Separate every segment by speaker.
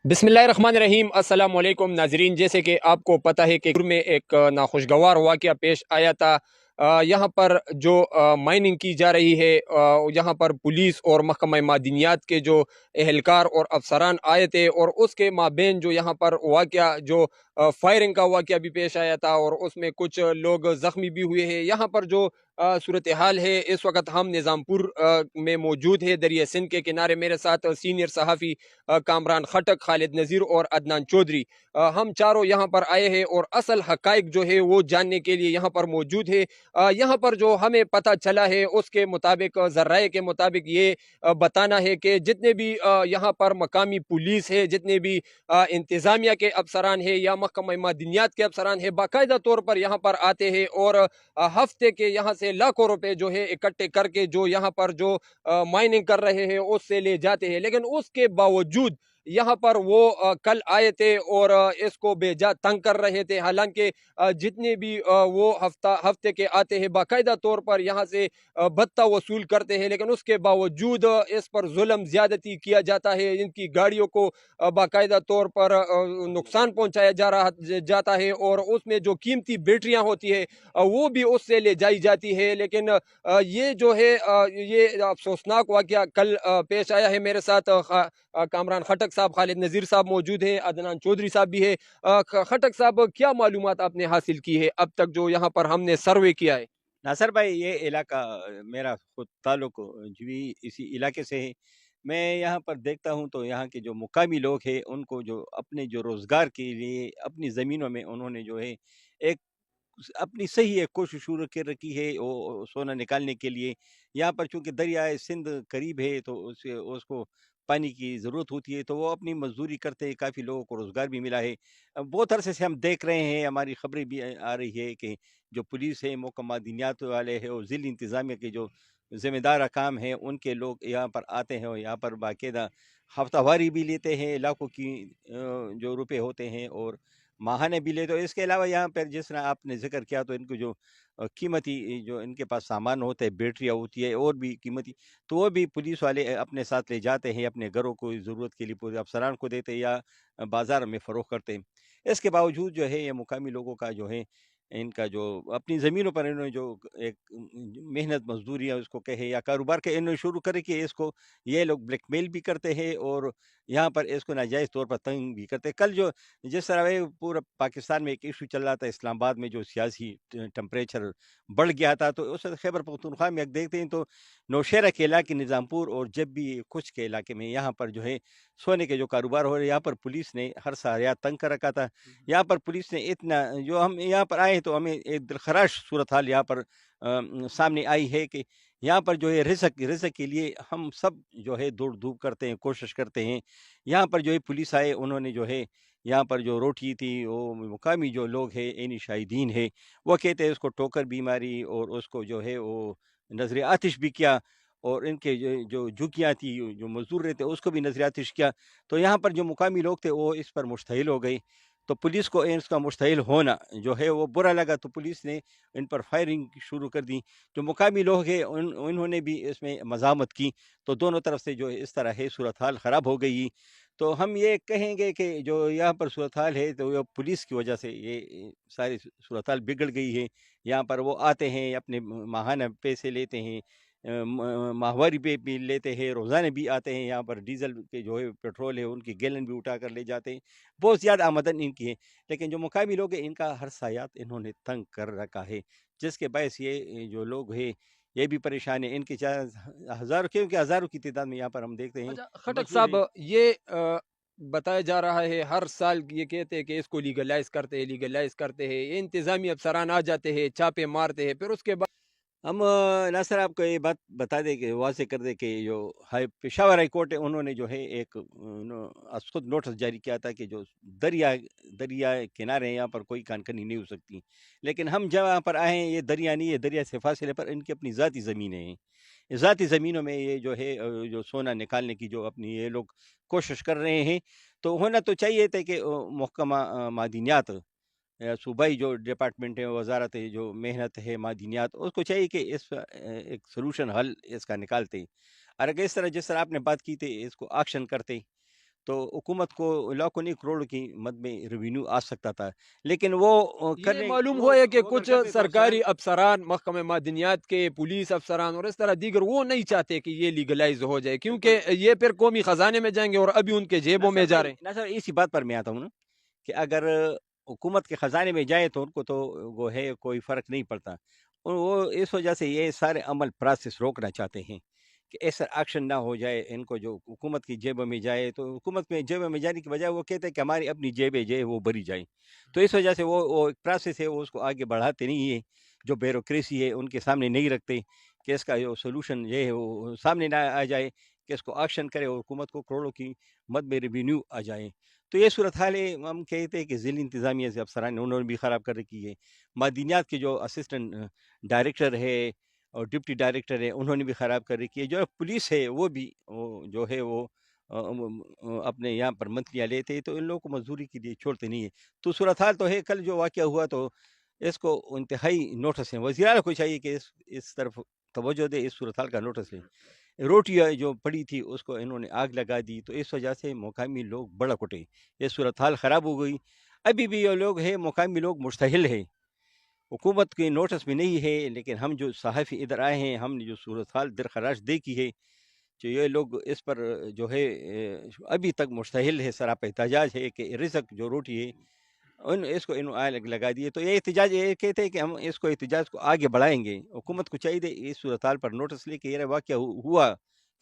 Speaker 1: बिस्मिल्लाहिर्रहमानिर्रहीम। अस्सलाम वालेकुम नाजरीन। जैसे कि आपको पता है कि में एक नाखुशगवार वाक़या पेश आया था। यहाँ पर जो माइनिंग की जा रही है, यहाँ पर पुलिस और महकमा मादनियात के जो एहलकार और अफसरान आए थे, और उसके माबेन जो यहाँ पर वाक़या जो फायरिंग का वाक़या भी पेश आया था, और उसमें कुछ लोग ज़ख्मी भी हुए हैं। यहाँ पर जो सूरत हाल है, इस वक्त हम निज़ामपुर में मौजूद है, दरिया सिंध के किनारे। मेरे साथ सीनियर सहाफ़ी कामरान खटक, खालिद नज़ीर और अदनान चौधरी, हम चारों यहाँ पर आए हैं और असल हकाइक जो है वो जानने के लिए यहाँ पर मौजूद है। यहाँ पर जो हमें पता चला है उसके मुताबिक, जर्राए के मुताबिक, ये बताना है कि जितने भी यहाँ पर मकामी पुलिस है, जितने भी इंतज़ामिया के अफसरान है या महकमा मादनियात के अफसरान है, बाकायदा तौर पर यहाँ पर आते हैं और हफ्ते के यहाँ से लाखों रुपए जो है इकट्ठे करके जो यहाँ पर जो माइनिंग कर रहे हैं उससे ले जाते हैं। लेकिन उसके बावजूद यहाँ पर वो कल आए थे और इसको बेजा तंग कर रहे थे। हालांकि जितने भी वो हफ्ते के आते हैं, बाकायदा तौर पर यहाँ से भत्ता वसूल करते हैं, लेकिन उसके बावजूद इस पर जुल्म ज्यादती किया जाता है। इनकी गाड़ियों को बाकायदा तौर पर नुकसान पहुंचाया जाता है, और उसमें जो कीमती बैटरियां होती है वो भी उससे ले जाई जाती है। लेकिन ये जो है ये अफसोसनाक वाकया कल पेश आया है। मेरे साथ कामरान खटक साहब, खालिद नज़ीर साहब मौजूद है, अदनान चौधरी साहब भी है। खटक साहब, क्या मालूमात आपने हासिल की है अब तक जो यहाँ पर हमने सर्वे किया है?
Speaker 2: नासर भाई, ये इलाका मेरा खुद ताल्लुक भी इसी इलाके से है। मैं यहाँ पर देखता हूँ तो यहाँ के जो मुकामी लोग हैं उनको जो अपने जो रोज़गार के लिए अपनी ज़मीनों में उन्होंने जो है एक अपनी सही एक कोशिश शुरू कर रखी है वो सोना निकालने के लिए। यहाँ पर चूंकि दरियाए सिंध करीब है तो उसे उसको पानी की ज़रूरत होती है, तो वो अपनी मजदूरी करते हैं। काफ़ी लोगों को रोज़गार भी मिला है। बहुत अरसे से हम देख रहे हैं, हमारी खबरें भी आ रही है कि जो पुलिस है, महकमा दिनियात वाले हैं और ज़िला इंतज़ामिया के जो ज़िम्मेदार काम हैं, उनके लोग यहाँ पर आते हैं और यहाँ पर बाकायदा हफ्तावारी भी लेते हैं, लाखों की जो रुपए होते हैं, और माहाने भी लेते हो। इसके अलावा यहाँ पर जिस तरह आपने ज़िक्र किया, तो इनको जो कीमती जो इनके पास सामान होते हैं, बैटरियाँ होती है और भी कीमती, तो वो भी पुलिस वाले अपने साथ ले जाते हैं, अपने घरों को ज़रूरत के लिए पूरे अफसरान को देते हैं या बाज़ार में फ़रोख्त करते हैं। इसके बावजूद जो है ये मुकामी लोगों का जो है, इनका जो अपनी ज़मीनों पर इन्होंने जो एक मेहनत मज़दूरी है उसको कहे या कारोबार के इन्होंने शुरू करे कि इसको ये लोग ब्लैकमेल भी करते हैं और यहाँ पर इसको नाजायज़ तौर पर तंग भी करते हैं। कल जो जिस तरह ये पूरा पाकिस्तान में एक इशू चल रहा था, इस्लामाबाद में जो सियासी टेम्परेचर बढ़ गया था, तो उस वक्त खैबर पख्तूनख्वा में देखते हैं तो नौशेरा के इलाके, निज़ामपुर और जब भी कुछ के इलाके में यहाँ पर जो है सोने के जो कारोबार हो रहे, यहाँ पर पुलिस ने हर साया तंग कर रखा था। यहाँ पर पुलिस ने इतना, जो हम यहाँ पर आए तो हमें एक दिलखराश सूरत हाल यहाँ पर सामने आई है कि यहाँ पर जो है रिज़्क रिज़्क के लिए हम सब जो है दौड़ धूप करते हैं, कोशिश करते हैं। यहाँ पर जो है पुलिस आए, उन्होंने जो है यहाँ पर जो रोटी थी, वो मुकामी जो लोग हैं, ऐनी शाहिदीन है, वो कहते हैं उसको टोकर बीमारी और उसको जो है वो नजर आतिश भी किया, और इनके जो जो झुकियाँ थी, जो मजदूर रहते उसको भी नजर आतिश किया। तो यहाँ पर जो मुकामी लोग थे वो इस पर मुश्तहिल हो गए। तो पुलिस को इसका मुश्तहिल होना जो है वो बुरा लगा, तो पुलिस ने इन पर फायरिंग शुरू कर दी। जो मुकामी लोग हैं उन्होंने भी इसमें मज़ामत की। तो दोनों तरफ से जो है इस तरह है सूरत हाल ख़राब हो गई। तो हम ये कहेंगे कि जो यहाँ पर सूरत हाल है, तो ये पुलिस की वजह से ये सारी सूरत हाल बिगड़ गई है। यहाँ पर वो आते हैं, अपने माहाना पैसे लेते हैं, माहवारी पे भी लेते हैं, रोज़ाना भी आते हैं। यहाँ पर डीज़ल के जो है पेट्रोल है उनकी गैलन भी उठा कर ले जाते हैं। बहुत ज़्यादा आमदन इनकी है। लेकिन जो मुकामी लोग हैं, इनका हर सायात इन्होंने तंग कर रखा है, जिसके बायस ये जो लोग हैं ये भी परेशान है। इनके चाहे हज़ारों, क्योंकि हज़ारों की तादाद में यहाँ पर हम देखते हैं
Speaker 1: अच्छा खटक
Speaker 2: मज़दूर हैं।
Speaker 1: साहब, ये बताया जा रहा है हर साल ये कहते हैं कि इसको लीगलाइज करते हैं, लीगलाइज करते हैं, ये इंतजामी अफसरान आ जाते हैं, छापे मारते हैं, फिर उसके बाद
Speaker 2: हम नासिर आपको ये बात बता दें कि वाज़ेह कर दें कि जो पेशावर हाई कोर्ट है, उन्होंने जो है एक खुद नोटिस जारी किया था कि जो दरिया दरिया किनारे हैं, यहाँ पर कोई कानकनी नहीं हो सकती। लेकिन हम जब यहाँ पर आए हैं, ये दरिया नहीं है, दरिया से फासले पर इनकी अपनी ज़ाती ज़मीनें हैं। ज़ाती ज़मीनों में ये जो है जो सोना निकालने की जो अपनी ये लोग कोशिश कर रहे हैं। तो होना तो चाहिए था कि महकमा मादिनियात, सूबाई जो डिपार्टमेंट है, वजारत है जो मेहनत है, मादिनियात, उसको चाहिए कि इस एक सोल्यूशन हल इसका निकालते। और अगर इस तरह जिस तरह आपने बात की थी इसको एक्शन करते, تو حکومت کو لاکھوں نہیں کروڑوں کی مد میں ریونیو آ سکتا تھا، لیکن وہ
Speaker 1: یہ معلوم ہوا ہے کہ کچھ سرکاری افسران محکمہ معدنیات کے پولیس افسران اور اس طرح دیگر وہ نہیں چاہتے کہ یہ لیگلائز ہو جائے، کیونکہ یہ پھر قومی خزانے میں جائیں گے اور ابھی ان کے جیبوں میں جا رہے ہیں۔
Speaker 2: نہ سر اسی بات پر میں آتا ہوں نا کہ اگر حکومت کے خزانے میں جائے تو ان کو تو وہ ہے کوئی فرق نہیں پڑتا، اور وہ اس وجہ سے یہ سارے عمل پروسیس روکنا چاہتے ہیں کہ ایسا ایکشن نہ ہو جائے ان کو جو حکومت کی جیبوں میں جائے، تو حکومت میں جیبوں میں جانے کی بجائے وہ کہتے ہیں کہ ہماری اپنی جیبیں جو ہے وہ بھری جائیں، تو اس وجہ سے وہ ایک پروسیس ہے وہ اس کو آگے بڑھاتے نہیں ہے، جو بیوروکریسی ہے ان کے سامنے نہیں رکھتے کہ اس کا جو سولوشن یہ ہے وہ سامنے نہ آ جائے کہ اس کو ایکشن کرے اور حکومت کو کروڑوں کی مد میں ریونیو آ جائے۔ تو یہ صورتحال ہے، ہم کہتے ہیں کہ ضلعی انتظامیہ سے افسران انہوں نے بھی خراب کر رکھی ہے، معدنیات کے جو اسسٹنٹ ڈائریکٹر ہے اور ڈپٹی ڈائریکٹر ہے انہوں نے بھی خراب کر رکھی ہے، جو پولیس ہے وہ بھی جو ہے وہ اپنے یہاں پر منتھلیاں لیتے ہیں، تو ان لوگوں کو مزدوری کے لیے چھوڑتے نہیں ہے۔ تو صورتحال تو ہے، کل جو واقعہ ہوا تو اس کو انتہائی نوٹس ہے، وزیر اعلیٰ کو چاہیے کہ اس طرف توجہ دے، اس صورتحال کا نوٹس لیں۔ روٹیاں جو پڑی تھی اس کو انہوں نے آگ لگا دی، تو اس وجہ سے مقامی لوگ بڑا کٹے، یہ صورتحال خراب ہو گئی۔ ابھی بھی یہ لوگ ہیں مقامی لوگ مشتعل ہیں، حکومت کے نوٹس میں نہیں ہے، لیکن ہم جو صحافی ادھر آئے ہیں ہم نے جو صورتحال درخراش دیکھی ہے، جو یہ لوگ اس پر جو ہے ابھی تک مشتعل ہے، سراپا احتجاج ہے کہ رزق جو روٹی ہے اس کو انہوں آگ لگا دیے، تو یہ احتجاج یہ کہتے ہیں کہ ہم اس کو احتجاج کو آگے بڑھائیں گے۔ حکومت کو چاہیے اس صورتحال پر نوٹس لے کے یہ واقعہ ہوا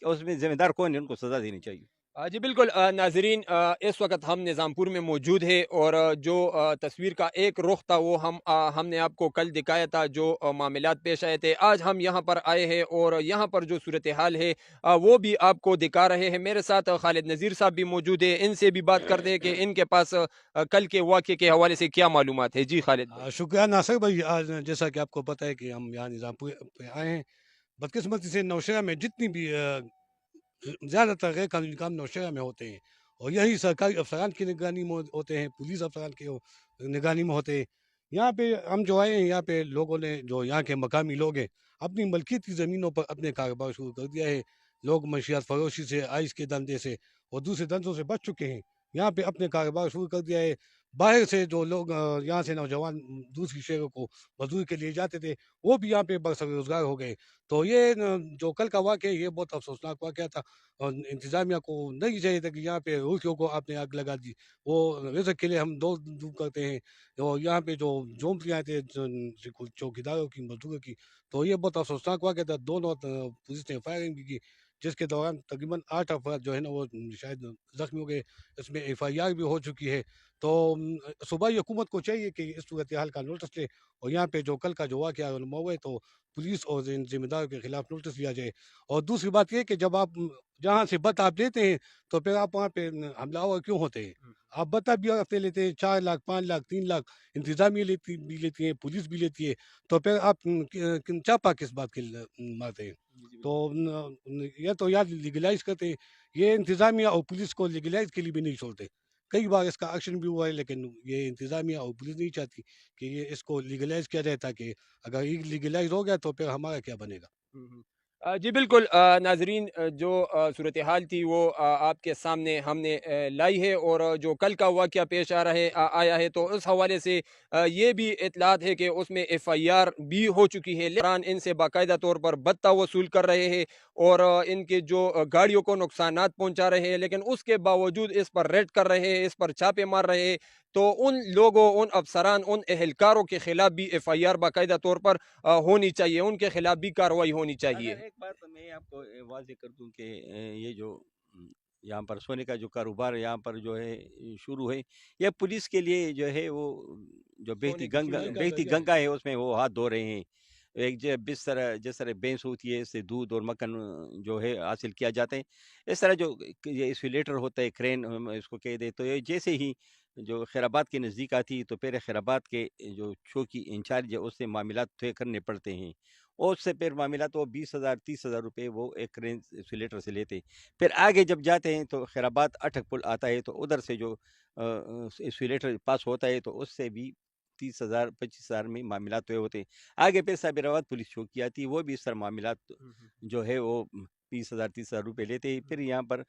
Speaker 2: کہ اس میں ذمہ دار کون ہے، ان کو سزا دینی چاہیے۔
Speaker 1: جی بالکل ناظرین، اس وقت ہم نظام پور میں موجود ہے اور جو تصویر کا ایک رخ تھا وہ ہم نے آپ کو کل دکھایا تھا، جو معاملات پیش آئے تھے، آج ہم یہاں پر آئے ہیں اور یہاں پر جو صورتحال ہے وہ بھی آپ کو دکھا رہے ہیں۔ میرے ساتھ خالد نذیر صاحب بھی موجود ہیں، ان سے بھی بات کرتے ہیں کہ ان کے پاس کل کے واقعے کے حوالے سے کیا معلومات ہے۔ جی خالد بھائی۔
Speaker 3: شکریہ ناصر بھائی، آج جیسا کہ آپ کو پتہ ہے کہ ہم یہاں نظام پور پہ آئے ہیں۔ بدقسمتی سے نوشہرہ میں جتنی بھی زیادہ تر غیر قانونی کام نوشہرہ میں ہوتے ہیں، اور یہی سرکاری افسران کی نگرانی میں ہوتے ہیں، پولیس افسران کی نگرانی میں ہوتے ہیں۔ یہاں پہ ہم جو آئے ہیں، یہاں پہ لوگوں نے، جو یہاں کے مقامی لوگ ہیں، اپنی ملکیت کی زمینوں پر اپنے کاروبار شروع کر دیا ہے۔ لوگ منشیات فروشی سے، آئس کے دھندے سے اور دوسرے دھندوں سے بچ چکے ہیں، یہاں پہ اپنے کاروبار شروع کر دیا ہے۔ باہر سے جو لوگ یہاں سے نوجوان دوسری شہروں کو مزدوری کے لیے جاتے تھے، وہ بھی یہاں پہ برسر روزگار ہو گئے۔ تو یہ جو کل کا واقعہ ہے، یہ بہت افسوسناک واقعہ تھا، اور انتظامیہ کو نہیں چاہیے تھا کہ یہاں پہ روکیوں کو آپ نے آگ لگا دی۔ وہ رزق کے لیے ہم دور دور کرتے ہیں، اور یہاں پہ جو جھونپڑیاں تھے چوکیداروں کی، مزدوروں کی، تو یہ بہت افسوسناک واقعہ تھا۔ دونوں پولیس نے فائرنگ بھی کی، جس کے دوران تقریباً 8 افراد جو ہے نا وہ شاید زخمی ہو گئے۔ اس میں FIR بھی ہو چکی ہے۔ تو صوبائی حکومت کو چاہیے کہ اس صورتحال کا نوٹس لے، اور یہاں پہ جو کل کا جو واقعہ رونما ہوا ہے تو پولیس اور ذمہ داروں کے خلاف نوٹس لیا جائے۔ اور دوسری بات یہ کہ جب آپ جہاں سے بت آپ دیتے ہیں تو پھر آپ وہاں پہ حملہ آور کیوں ہوتے ہیں؟ آپ بتا بھی اپنے لیتے ہیں 4 لاکھ، 5 لاکھ، 3 لاکھ، انتظامیہ لیتی ہے، پولیس بھی لیتی ہے، تو پھر آپ چاپا کس بات کے مارتے ہیں؟ تو یہ تو یاد لیگلائز کرتے ہیں، یہ انتظامیہ اور پولیس کو لیگلائز کے لیے بھی نہیں چھوڑتے۔ کئی بار اس کا ایکشن بھی ہوا ہے، لیکن یہ انتظامیہ اور پولیس نہیں چاہتی کہ یہ اس کو لیگلائز کیا جائے، تاکہ اگر یہ لیگلائز ہو گیا تو پھر ہمارا کیا بنے گا۔
Speaker 1: جی بالکل ناظرین، جو صورتحال تھی وہ آپ کے سامنے ہم نے لائی ہے، اور جو کل کا واقعہ پیش آیا ہے تو اس حوالے سے یہ بھی اطلاعات ہے کہ اس میں FIR بھی ہو چکی ہے، لیکن ان سے باقاعدہ طور پر بتہ وصول کر رہے ہیں اور ان کے جو گاڑیوں کو نقصانات پہنچا رہے ہیں، لیکن اس کے باوجود اس پر ریڈ کر رہے ہیں، اس پر چھاپے مار رہے ہیں۔ تو ان لوگوں، ان افسران، ان اہلکاروں کے خلاف بھی FIR باقاعدہ طور پر ہونی چاہیے، ان کے خلاف بھی کارروائی ہونی چاہیے۔
Speaker 2: اگر ایک بات میں آپ کو واضح کر دوں کہ یہ جو یہاں پر سونے کا جو کاروبار یہاں پر جو ہے شروع ہے، یہ پولیس کے لیے جو ہے وہ جو
Speaker 1: سونے کی چوری کا
Speaker 2: بہتی
Speaker 1: ذریعہ ہے۔
Speaker 2: گنگا ہے اس میں وہ ہاتھ دھو رہے ہیں۔ ایک جس طرح بھینس ہوتی ہے، اس سے دودھ اور مکھن جو ہے حاصل کیا جاتا ہے، اس طرح جو یہ اسولیٹر ہوتا ہے، کرین ہم اس کو کہہ دیں، تو یہ جیسے ہی جو خیرآباد کے نزدیک آتی ہے تو پھر خیرآباد کے جو چوکی انچارج ہے اس سے معاملات طے کرنے پڑتے ہیں، اور اس سے پھر معاملات وہ 20,000 30,000 روپے وہ ایک کرین اسولیٹر سے لیتے ہیں۔ پھر آگے جب جاتے ہیں تو خیرآباد اٹک پل آتا ہے، تو ادھر سے جو اسولیٹر پاس ہوتا ہے تو اس سے بھی 30,000 25,000 میں معاملات طے ہوتے ہیں۔ آگے پھر صابرآباد پولیس چوکی آتی ہے، وہ بھی اس طرح معاملات جو ہے وہ 20,000 30,000 روپے لیتے ہیں۔ پھر یہاں پر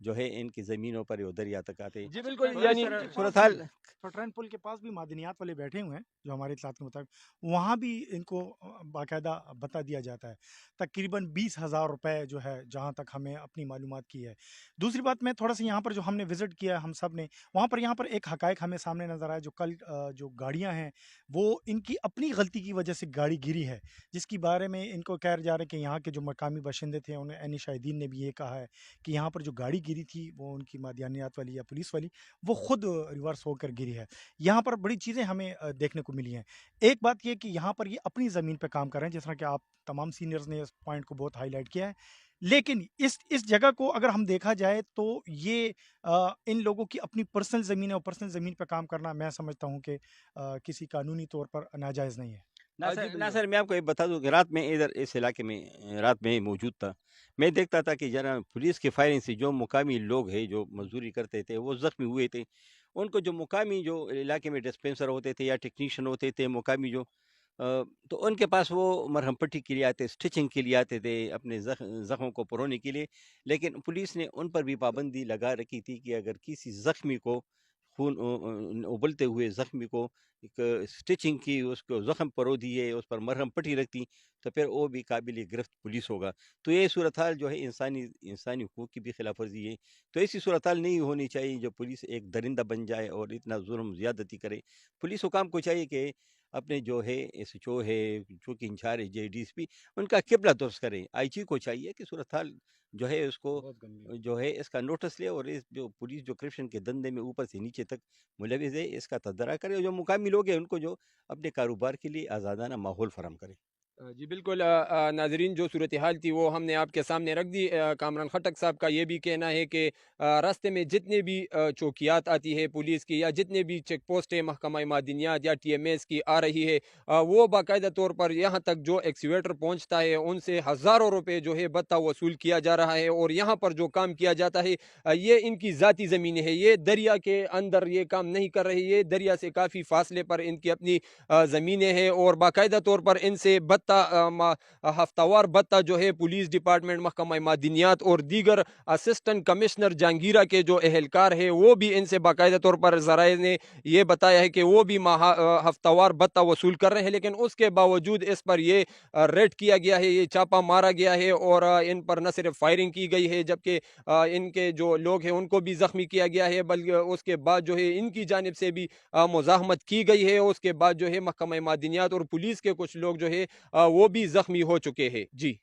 Speaker 2: जो है इनकी ज़मीनों पर वो दरिया तक आते हैं।
Speaker 1: जी बिल्कुल,
Speaker 2: तो इस
Speaker 1: यानी
Speaker 2: तरह
Speaker 4: के पास
Speaker 2: सूरत
Speaker 4: भी
Speaker 2: हाल
Speaker 4: फटरैन पुल के पास भी मादनियात वाले बैठे हुए हैं जो हमारे इत्तलात के मुताबिक, वहाँ भी इनको बाकायदा बता दिया जाता है। तकरीबन 20,000 रुपए जो है, जहाँ तक हमें अपनी मालूमात की है। दूसरी बात, मैं थोड़ा सा यहाँ पर जो हमने विजिट किया है हम सब ने, वहाँ पर यहाँ पर एक हकायक हमें सामने नजर आया। जो कल जो गाड़ियाँ हैं वो इनकी अपनी गलती की वजह से गाड़ी गिरी है, जिसके बारे में इनको कहा जा रहा है कि यहाँ के जो मकामी बाशिंदे थे, उन्हें एनी शाहिदीन ने भी ये कहा है कि यहाँ पर जो गाड़ी गिरी थी वो उनकी मादियानियात वाली या पुलिस वाली, वो खुद रिवर्स होकर गिरी है। यहाँ पर बड़ी चीज़ें हमें देखने को मिली हैं। एक बात ये कि यहाँ पर ये अपनी ज़मीन पे काम कर रहे हैं, जिस तरह कि आप तमाम सीनियर्स ने इस पॉइंट को बहुत हाईलाइट किया है। लेकिन इस जगह को अगर हम देखा जाए तो ये इन लोगों की अपनी पर्सनल ज़मीन है, और पर्सनल ज़मीन पे काम करना मैं समझता हूँ कि किसी कानूनी तौर पर नाजायज़ नहीं है।
Speaker 1: जी बिल्कुल।
Speaker 2: नासर मैं आपको ये बता दूं कि रात में इधर इस इलाके में रात में मौजूद था। मैं देखता था कि जरा पुलिस की फायरिंग से जो मुकामी लोग हैं जो मजदूरी करते थे वो ज़ख्मी हुए थे। उनको जो मुकामी जो इलाके में डिस्पेंसर होते थे या टेक्नीशियन होते थे मुकामी जो तो उनके पास वो मरहम पट्टी के लिए आते, स्टिचिंग के लिए आते थे, अपने ज़ख्मों को पुरोने के लिए। लेकिन पुलिस ने उन पर भी पाबंदी लगा रखी थी कि अगर किसी ज़ख्मी को खून उबलते हुए ज़ख्मी को एक स्टिचिंग की, उसको ज़ख्म परो दिए, उस पर मरहम पट्टी रख दी, तो फिर वो भी काबिल गिरफ्त पुलिस होगा। तो ये सूरत हाल जो है इंसानी हकूक़ की भी खिलाफ वर्जी है। तो ऐसी सूरत हाल नहीं होनी चाहिए जो पुलिस एक दरिंदा बन जाए और इतना जुल्म ज़्यादती करे। पुलिस हुकाम को चाहिए कि अपने जो है एसएचओ है, चौकी इंचार्ज है, डीएसपी, उनका किबला दुरुस्त करें। आईजी को चाहिए कि सूरत हाल जो है उसको जो है इसका नोटिस ले और इस जो पुलिस जो करप्शन के धंधे में ऊपर से नीचे तक मुलविस है इसका तदरा करे, और जो मुकामी लोग हैं उनको जो अपने कारोबार के लिए आज़ादाना माहौल फराहम करे।
Speaker 1: जी बिल्कुल, नाजरीन जो सूरत हाल थी वो हमने आपके सामने रख दी। कामरान खटक साहब का ये भी कहना है कि रास्ते में जितने भी चौकियात आती है पुलिस की, या जितने भी चेक पोस्ट है महकमा मादनियात या टीएमएस की आ रही है, वो बाकायदा तौर पर यहाँ तक जो एक्सीवेटर पहुँचता है उनसे हज़ारों रुपए जो है भत्ता वसूल किया जा रहा है। और यहाँ पर जो काम किया जाता है ये इनकी ज़ाती ज़मीनें है, ये दरिया के अंदर ये काम नहीं कर रही, ये दरिया से काफ़ी फासले पर इनकी अपनी ज़मीनें हैं। और बाकायदा तौर पर इनसे भत्ता हफ्तावार भत्ता जो है पुलिस डिपार्टमेंट महकमा मादनियात और दीगर असिस्टेंट कमिश्नर जहांगीरा के जो एहलकार है वो भी इनसे बाकायदा तौर पर ज़राए ने ये बताया है कि वो भी हफ्तावार भत्ता वसूल कर रहे हैं। लेकिन उसके बावजूद इस पर ये रेड किया गया है, ये छापा मारा गया है और इन पर न सिर्फ फायरिंग की गई है, जबकि इनके जो लोग हैं उनको भी ज़ख्मी किया गया है, बल्कि उसके बाद जो है इनकी जानिब से भी मुज़ाहमत की गई है। उसके बाद जो है महकमा मादनियात और पुलिस के कुछ लोग जो है वो भी ज़ख्मी हो चुके हैं। जी।